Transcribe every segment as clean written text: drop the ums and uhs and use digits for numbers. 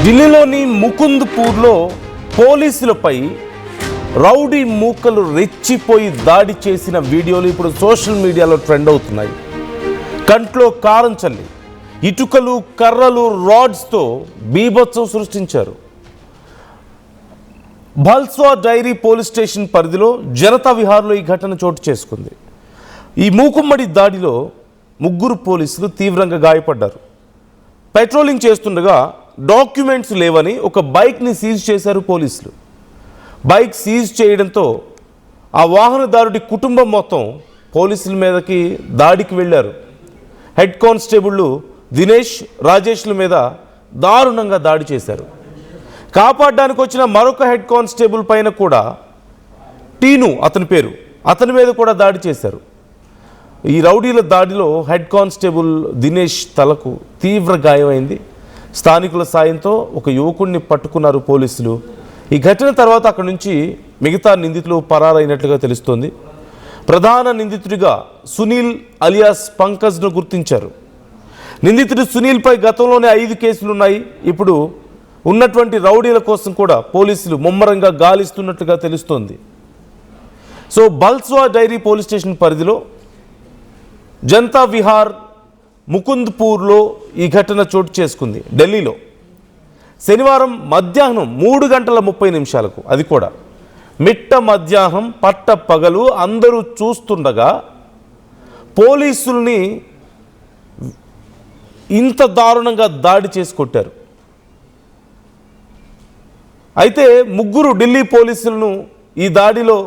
ఢిల్లీలోని ముకుంద్పూర్లో పోలీసులపై రౌడీ మూకలు రెచ్చిపోయి దాడి చేసిన వీడియోలు ఇప్పుడు సోషల్ మీడియాలో ట్రెండ్ అవుతున్నాయి. కంట్లో కారం చల్లి ఇటుకలు, కర్రలు, రాడ్స్తో బీభత్సం సృష్టించారు. భల్స్వా డైరీ పోలీస్ స్టేషన్ పరిధిలో జనతా విహార్లో ఈ ఘటన చోటు చేసుకుంది. ఈ మూకుమ్మడి దాడిలో 3 పోలీసులు తీవ్రంగా గాయపడ్డారు. పెట్రోలింగ్ చేస్తుండగా డాక్యుమెంట్స్ లేవని ఒక బైక్ని సీజ్ చేశారు పోలీసులు. బైక్ సీజ్ చేయడంతో ఆ వాహనదారుడి కుటుంబం మొత్తం పోలీసుల మీదకి దాడికి వెళ్ళారు. హెడ్ కానిస్టేబుళ్ళు దినేష్, రాజేష్ల మీద దారుణంగా దాడి చేశారు. కాపాడడానికి వచ్చిన మరొక హెడ్ కానిస్టేబుల్ పైన కూడా టీను అతని మీద కూడా దాడి చేశారు. ఈ రౌడీల దాడిలో హెడ్ కానిస్టేబుల్ దినేష్ తలకు తీవ్ర గాయమైంది. స్థానికుల సాయంతో ఒక యువకుడిని పట్టుకున్నారు పోలీసులు. ఈ ఘటన తర్వాత అక్కడి నుంచి మిగతా నిందితులు పరారైనట్లుగా తెలుస్తోంది. ప్రధాన నిందితుడిగా సునీల్ అలియాస్ పంకజ్ను గుర్తించారు. నిందితుడు సునీల్పై గతంలోనే 5 కేసులున్నాయి. ఇప్పుడు ఉన్నటువంటి రౌడీల కోసం కూడా పోలీసులు ముమ్మరంగా గాలిస్తున్నట్లుగా తెలుస్తోంది. సో భల్స్వా డైరీ పోలీస్ స్టేషన్ పరిధిలో జనతా విహార్ ముకుంద్పూర్లో ఈ ఘటన చోటు చేసుకుంది. ఢిల్లీలో శనివారం మధ్యాహ్నం 3:30 అది కూడా మిట్ట మధ్యాహ్నం పట్ట పగలు అందరూ చూస్తుండగా పోలీసుల్ని ఇంత దారుణంగా దాడి చేసి కొట్టారు. అయితే 3 ఢిల్లీ పోలీసులను ఈ దాడిలో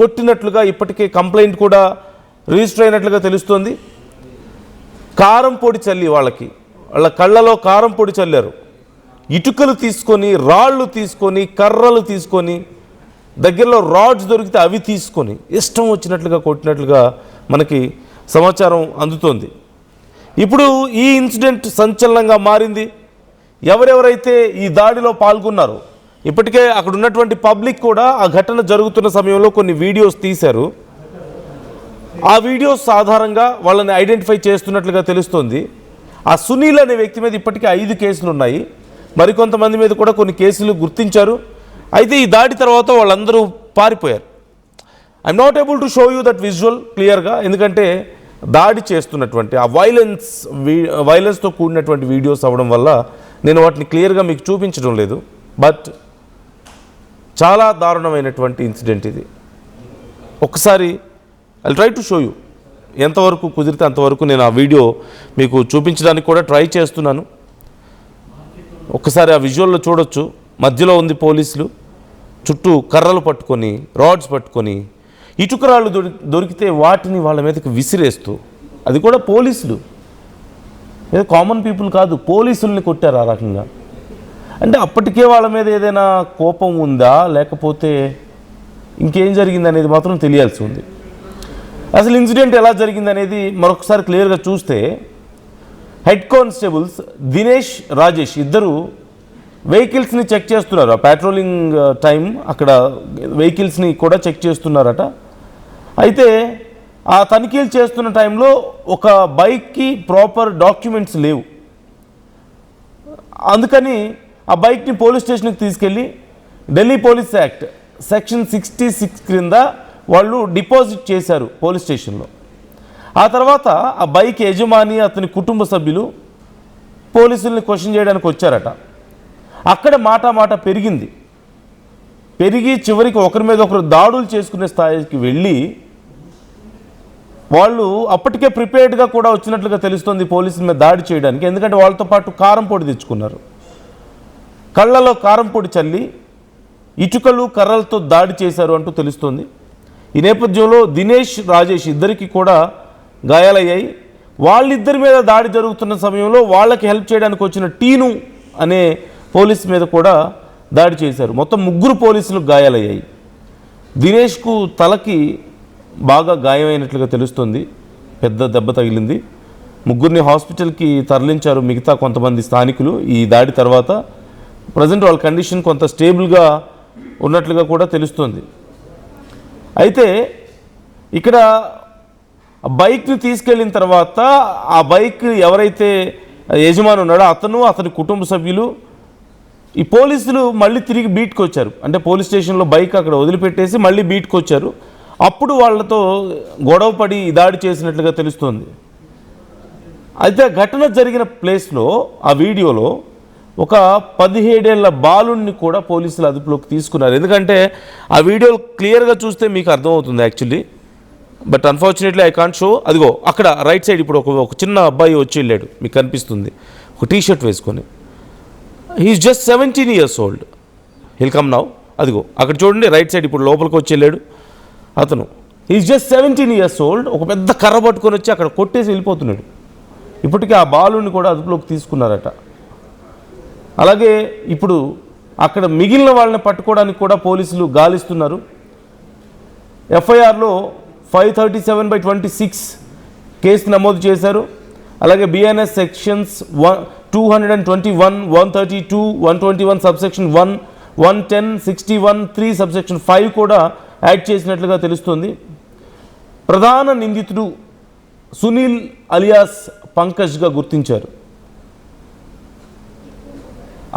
కొట్టినట్లుగా ఇప్పటికే కంప్లైంట్ కూడా రిజిస్టర్ అయినట్లుగా తెలుస్తోంది. కారం పొడి చల్లి వాళ్ళ కళ్ళలో కారం పొడి చల్లారు. ఇటుకలు తీసుకొని, రాళ్ళు తీసుకొని, కర్రలు తీసుకొని, దగ్గరలో రాడ్స్ దొరికితే అవి తీసుకొని ఇష్టం వచ్చినట్లుగా కొట్టినట్లుగా మనకి సమాచారం అందుతోంది. ఇప్పుడు ఈ ఇన్సిడెంట్ సంచలనంగా మారింది. ఎవరెవరైతే ఈ దాడిలో పాల్గొన్నారో ఇప్పటికే అక్కడ ఉన్నటువంటి పబ్లిక్ కూడా ఆ ఘటన జరుగుతున్న సమయంలో కొన్ని వీడియోస్ తీశారు. ఆ వీడియోస్ ఆధారంగా వాళ్ళని ఐడెంటిఫై చేస్తున్నట్లుగా తెలుస్తోంది. ఆ సునీల్ అనే వ్యక్తి మీద ఇప్పటికే 5 కేసులు ఉన్నాయి. మరికొంతమంది మీద కూడా కొన్ని కేసులు గుర్తించారు. అయితే ఈ దాడి తర్వాత వాళ్ళందరూ పారిపోయారు. I'm not able to show you that visual క్లియర్గా, ఎందుకంటే దాడి చేస్తున్నటువంటి ఆ వైలెన్స్తో కూడినటువంటి వీడియోస్ అవ్వడం వల్ల నేను వాటిని క్లియర్గా మీకు చూపించడం లేదు. బట్ చాలా దారుణమైనటువంటి ఇన్సిడెంట్ ఇది. ఒక్కసారి I try to show you, ఎంతవరకు కుదిరితే అంతవరకు నేను ఆ వీడియో మీకు చూపించడానికి కూడా ట్రై చేస్తున్నాను. ఒక్కసారి ఆ విజువల్లో చూడొచ్చు. మధ్యలో ఉంది పోలీసులు, చుట్టూ కర్రలు పట్టుకొని, రాడ్స్ పట్టుకొని, ఇటుకరాళ్ళు దొరికితే వాటిని వాళ్ళ మీదకి విసిరేస్తూ, అది కూడా పోలీసులు, ఏదో కామన్ పీపుల్ కాదు, పోలీసుల్ని కొట్టారు ఆ రకంగా. అంటే అప్పటికే వాళ్ళ మీద ఏదైనా కోపం ఉందా, లేకపోతే ఇంకేం జరిగింది అనేది మాత్రం తెలియాల్సి ఉంది. అసలు ఇన్సిడెంట్ ఎలా జరిగింది అనేది మరొకసారి క్లియర్గా చూస్తే, హెడ్ కానిస్టేబుల్స్ దినేష్, రాజేష్ ఇద్దరు వెహికల్స్ని చెక్ చేస్తున్నారు. ఆ పెట్రోలింగ్ టైం అక్కడ వెహికల్స్ని కూడా చెక్ చేస్తున్నారట. అయితే ఆ తనిఖీలు చేస్తున్న టైంలో ఒక బైక్కి ప్రాపర్ డాక్యుమెంట్స్ లేవు. అందుకని ఆ బైక్ని పోలీస్ స్టేషన్కి తీసుకెళ్ళి ఢిల్లీ పోలీస్ యాక్ట్ సెక్షన్ 66 క్రింద వాళ్ళు డిపాజిట్ చేశారు పోలీస్ స్టేషన్లో. ఆ తర్వాత ఆ బైక్ యజమాని, అతని కుటుంబ సభ్యులు పోలీసుల్ని క్వశ్చన్ చేయడానికి వచ్చారట. అక్కడ మాట పెరిగి చివరికి ఒకరి మీద ఒకరు దాడులు చేసుకునే స్థాయికి వెళ్ళి వాళ్ళు అప్పటికే ప్రిపేర్డ్గా కూడా వచ్చినట్లుగా తెలుస్తుంది పోలీసుల మీద దాడి చేయడానికి. ఎందుకంటే వాళ్ళతో పాటు కారం పొడి తెచ్చుకున్నారు. కళ్ళలో కారం పొడి చల్లి ఇటుకలు, కర్రలతో దాడి చేశారు అంటూ తెలుస్తోంది. ఈ నేపథ్యంలో దినేష్, రాజేష్ ఇద్దరికి కూడా గాయాలయ్యాయి. వాళ్ళిద్దరి మీద దాడి జరుగుతున్న సమయంలో వాళ్ళకి హెల్ప్ చేయడానికి వచ్చిన టీను అనే పోలీస్ మీద కూడా దాడి చేశారు. మొత్తం 3 పోలీసులకు గాయాలయ్యాయి. దినేష్కు తలకి బాగా గాయమైనట్లుగా తెలుస్తుంది. పెద్ద దెబ్బ తగిలింది. 3 హాస్పిటల్కి తరలించారు మిగతా కొంతమంది స్థానికులు. ఈ దాడి తర్వాత ప్రజెంట్ వాళ్ళ కండిషన్ కొంత స్టేబుల్గా ఉన్నట్లుగా కూడా తెలుస్తుంది. అయితే ఇక్కడ బైక్ని తీసుకెళ్ళిన తర్వాత ఆ బైక్ ఎవరైతే యజమాని ఉన్నాడో అతను, అతని కుటుంబ సభ్యులు ఈ పోలీసులు మళ్ళీ తిరిగి బీట్కి వచ్చారు, అంటే పోలీస్ స్టేషన్లో బైక్ అక్కడ వదిలిపెట్టేసి మళ్ళీ బీట్కి వచ్చారు. అప్పుడు వాళ్ళతో గొడవ పడి దాడి చేసినట్లుగా తెలుస్తోంది. అయితే ఘటన జరిగిన ప్లేస్లో ఆ వీడియోలో ఒక 17 ఏళ్ల బాలుడిని కూడా పోలీసులు అదుపులోకి తీసుకున్నారు. ఎందుకంటే ఆ వీడియో క్లియర్గా చూస్తే మీకు అర్థమవుతుంది actually, but unfortunately I can't show. అదిగో అక్కడ రైట్ సైడ్ ఇప్పుడు ఒక చిన్న అబ్బాయి వచ్చి వెళ్ళాడు, మీకు కనిపిస్తుంది, ఒక టీషర్ట్ వేసుకొని. He's just 17 years old. He'll come now. అదిగో అక్కడ చూడండి, రైట్ సైడ్ ఇప్పుడు లోపలికి వచ్చి వెళ్ళాడు అతను. He's just 17 years old. ఒక పెద్ద కర్ర పట్టుకొని వచ్చి అక్కడ కొట్టేసి వెళ్ళిపోతున్నాడు. ఇప్పటికీ ఆ బాలుని కూడా అదుపులోకి తీసుకున్నారట. అలాగే ఇప్పుడు అక్కడ మిగిలిన వాళ్ళని పట్టుకోవడానికి కూడా పోలీసులు గాలిస్తున్నారు. ఎఫ్ఐఆర్లో 537/26 కేసు నమోదు చేశారు. అలాగే బిఎన్ఎస్ సెక్షన్స్ 221, 132, 121 సబ్సెక్షన్ 1, 110, 61, 3 సబ్సెక్షన్ 5 కూడా యాడ్ చేసినట్లుగా తెలుస్తుంది. ప్రధాన నిందితుడు సునీల్ అలియాస్ పంకజ్గా గుర్తించారు.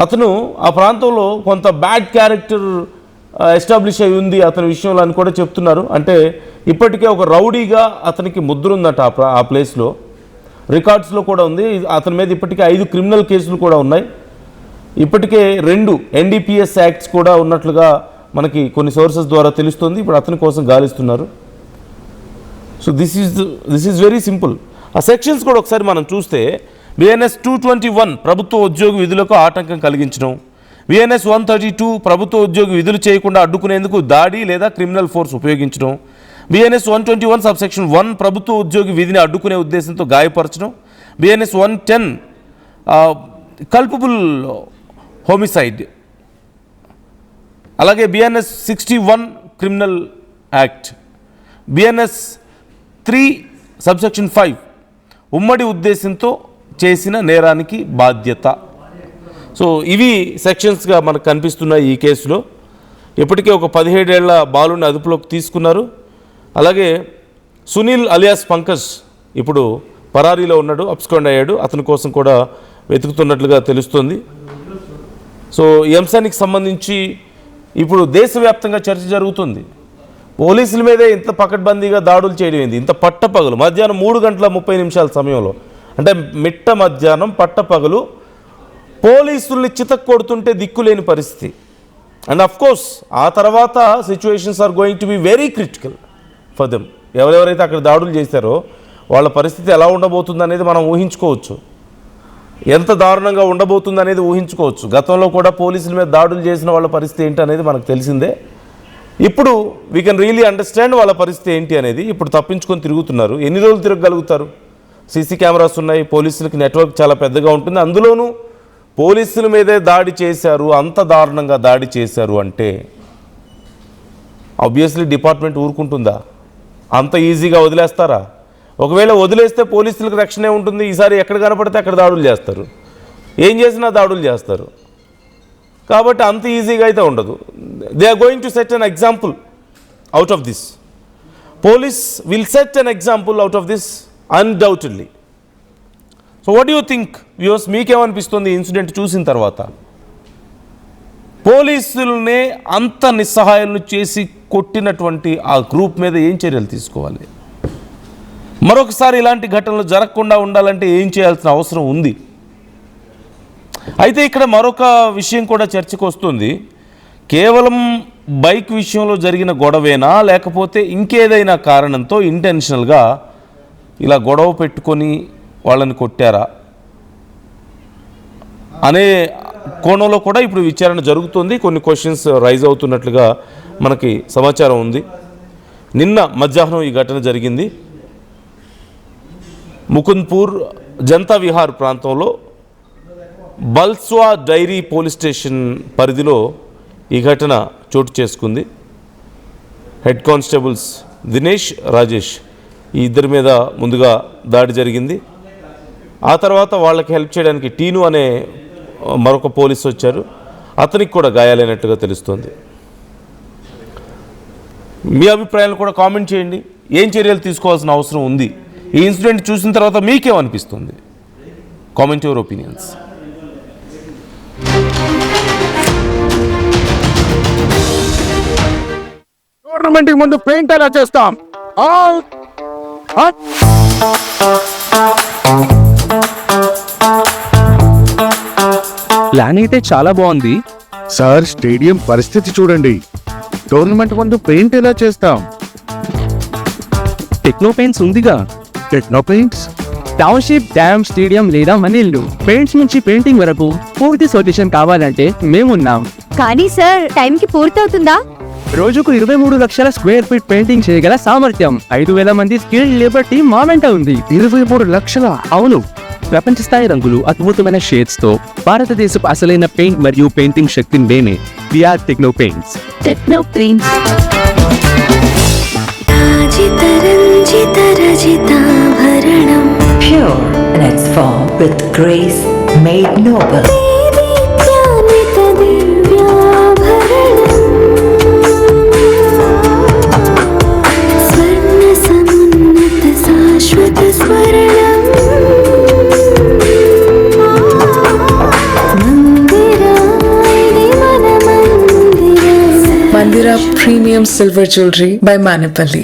అతను ఆ ప్రాంతంలో కొంత బ్యాడ్ క్యారెక్టర్ ఎస్టాబ్లిష్ అయి ఉంది అతని విషయంలో అని కూడా చెప్తున్నారు. అంటే ఇప్పటికే ఒక రౌడీగా అతనికి ముద్ర ఉందట ఆ ప్లేస్లో, రికార్డ్స్లో కూడా ఉంది. అతని మీద ఇప్పటికే 5 క్రిమినల్ కేసులు కూడా ఉన్నాయి. ఇప్పటికే 2 NDPS యాక్ట్స్ కూడా ఉన్నట్లుగా మనకి కొన్ని సోర్సెస్ ద్వారా తెలుస్తుంది. ఇప్పుడు అతని కోసం గాలిస్తున్నారు. So this is very simple. ఆ సెక్షన్స్ కూడా ఒకసారి మనం చూస్తే, బిఎన్ఎస్ 221 ప్రభుత్వ ఉద్యోగి విధులకు ఆటంకం కలిగించడం, బిఎన్ఎస్ 132 ప్రభుత్వ ఉద్యోగి విధులు చేయకుండా అడ్డుకునేందుకు దాడి లేదా క్రిమినల్ ఫోర్స్ ఉపయోగించడం, బిఎన్ఎస్ 121 సబ్సెక్షన్ 1 ప్రభుత్వ ఉద్యోగి విధిని అడ్డుకునే ఉద్దేశంతో గాయపరచడం, బిఎన్ఎస్ 110 కల్పబుల్ హోమిసైడ్, అలాగే BNS 61 criminal act, BNS 3 subsection 5 ఉమ్మడి ఉద్దేశంతో చేసిన నేరానికి బాధ్యత. సో ఇవి సెక్షన్స్గా మనకు కనిపిస్తున్నాయి ఈ కేసులో. ఇప్పటికే ఒక 17 ఏళ్ల బాలుని అదుపులోకి తీసుకున్నారు. అలాగే సునీల్ అలియాస్ పంకజ్ ఇప్పుడు పరారీలో ఉన్నాడు, అబ్స్కాండ్ అయ్యాడు. అతని కోసం కూడా వెతుకుతున్నట్లుగా తెలుస్తుంది. సో ఈ అంశానికి సంబంధించి ఇప్పుడు దేశవ్యాప్తంగా చర్చ జరుగుతుంది. పోలీసుల మీదే ఇంత పకడ్బందీగా దాడులు చేయడం ఏంది, ఇంత పట్టపగలు మధ్యాహ్నం 3:30 సమయంలో, అంటే మిట్ట మధ్యాహ్నం పట్టపగలు పోలీసుల్ని చితక్కొడుతుంటే దిక్కులేని పరిస్థితి. అండ్ అఫ్కోర్స్ ఆ తర్వాత situations are going to be very critical for them. ఎవరెవరైతే అక్కడ దాడులు చేశారో వాళ్ళ పరిస్థితి ఎలా ఉండబోతుంది అనేది మనం ఊహించుకోవచ్చు, ఎంత దారుణంగా ఉండబోతుంది అనేది ఊహించుకోవచ్చు. గతంలో కూడా పోలీసుల మీద దాడులు చేసిన వాళ్ళ పరిస్థితి ఏంటి అనేది మనకు తెలిసిందే. ఇప్పుడు వీ కెన్ రియలీ అండర్స్టాండ్ వాళ్ళ పరిస్థితి ఏంటి అనేది. ఇప్పుడు తప్పించుకొని తిరుగుతున్నారు. ఎన్ని రోజులు తిరగగలుగుతారు? సీసీ కెమెరాస్ ఉన్నాయి, పోలీసులకి నెట్వర్క్ చాలా పెద్దగా ఉంటుంది. అందులోనూ పోలీసుల మీదే దాడి చేశారు, అంత దారుణంగా దాడి చేశారు అంటే ఆబ్వియస్లీ డిపార్ట్మెంట్ ఊరుకుంటుందా? అంత ఈజీగా వదిలేస్తారా? ఒకవేళ వదిలేస్తే పోలీసులకు రక్షణే ఉంటుంది. ఈసారి ఎక్కడ కనపడితే అక్కడ దాడులు చేస్తారు, ఏం చేసినా దాడులు చేస్తారు. కాబట్టి అంత ఈజీగా అయితే ఉండదు. They are going to set an example out of this. Police will set an example out of this undoubtedly. So what you think viewers, మీకేమనిపిస్తుంది ఈ ఇన్సిడెంట్ చూసిన తర్వాత? పోలీసులనే అంత నిస్సహాయాలను చేసి కొట్టినటువంటి ఆ గ్రూప్ మీద ఏం చర్యలు తీసుకోవాలి? మరొకసారి ఇలాంటి ఘటనలు జరగకుండా ఉండాలంటే ఏం చేయాల్సిన అవసరం ఉంది? అయితే ఇక్కడ మరొక విషయం కూడా చర్చకు వస్తుంది. కేవలం బైక్ విషయంలో జరిగిన గొడవేనా, లేకపోతే ఇంకేదైనా కారణంతో ఇంటెన్షనల్గా ఇలా గొడవ పెట్టుకొని వాళ్ళని కొట్టారా అనే కోణంలో కూడా ఇప్పుడు విచారణ జరుగుతుంది. కొన్ని క్వశ్చన్స్ రైజ్ అవుతున్నట్లుగా మనకి సమాచారం ఉంది. నిన్న మధ్యాహ్నం ఈ ఘటన జరిగింది. ముకుంద్పూర్ జనతా విహార్ ప్రాంతంలో బల్స్వా డైరీ పోలీస్ స్టేషన్ పరిధిలో ఈ ఘటన చోటు చేసుకుంది. హెడ్ కానిస్టేబుల్స్ దినేష్, రాజేష్ ఈ ఇద్దరి మీద ముందుగా దాడి జరిగింది. ఆ తర్వాత వాళ్ళకి హెల్ప్ చేయడానికి టీను అనే మరొక పోలీసు వచ్చారు. అతనికి కూడా గాయాలైనట్టుగా తెలుస్తుంది. మీ అభిప్రాయాలు కూడా కామెంట్ చేయండి. ఏం చర్యలు తీసుకోవాల్సిన అవసరం ఉంది? ఈ ఇన్సిడెంట్ చూసిన తర్వాత మీకేమనిపిస్తుంది? Comment your opinions. టోర్నమెంట్ కి ముందు పెయింట్ ఎలా చేస్తాం. ప్లాన్ అయితే చాలా బాగుంది. సార్, స్టేడియం పరిస్థితి చూడండి. టోర్నమెంట్ ముందు పెయింట్ ఎలా చేస్తాం. టెక్నో పెయింట్స్ ఉందిగా. Techno paints, township, dam, stadium లేదా మనీళ్ళు, పెయింట్స్ నుంచి పెయింటింగ్ వరకు పూర్తి సొల్యూషన్ కావాలంటే మేమున్నాం. కానీ సార్, టైంకి పూర్తవుతుందా? రోజుకు 23 లక్షల స్క్వేర్ ఫీట్ పెయింటింగ్ చేయగల సామర్థ్యం, 5,000 మంది స్కిల్డ్ లేబర్ టీమ్ మా వెంట ఉంది. 23 లక్షల? అవును, ప్రపంచ స్థాయి రంగులు, అద్భుతమైన షేడ్స్ తో భారతదేశపు అసలైన పెయింట్ మరియు పెయింటింగ్ శక్తిని మేమే. We are techno paints. Techno paints. Pure in its form with grace made noble. Mandira Premium Silver Jewelry by Manipali.